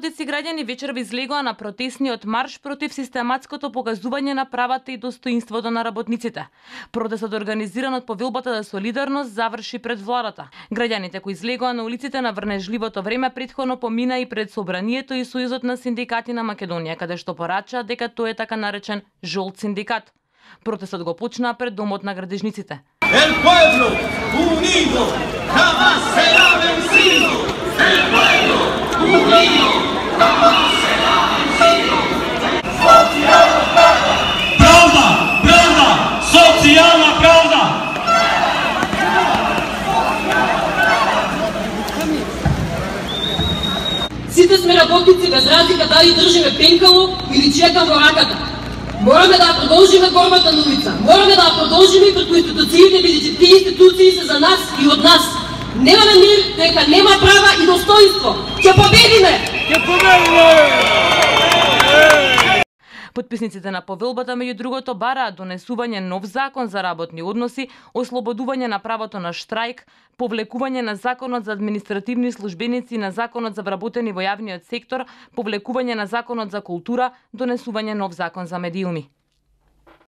стотици граѓани вечерва излегоа на протесниот марш против систематското показување на правата и достоинството на работниците. Протестот организиран од повелбата за солидарност заврши пред владата. Граѓаните кои излегоа на улиците на врнежливото време претходно помина и пред Собранието и Сојузот на синдикати на Македонија, каде што порачаа дека тој е така наречен жолт синдикат. Протестот го почнаа пред домот на градежниците. El pueblo unido jamás será vencido. El pueblo unido jamás será vencido. Socijalna pravda. Pravda, pravda, socijalna pravda. Сите сме работници без разлика дали држиме пенкало или чекам во раката. Мораме да продолжиме борбата на улица. Мораме да продолжиме и преку институциите, бидејќи тие институции се за нас и од нас. Немаме мир, дека нема права и достоинство. Ќе победиме! Ќе победиме! Потписниците на повелбата меѓу другото бараат донесување нов закон за работни односи, ослободување на правото на штрајк, повлекување на законот за административни службеници и на законот за вработени во јавниот сектор, повлекување на законот за култура, донесување нов закон за медиуми.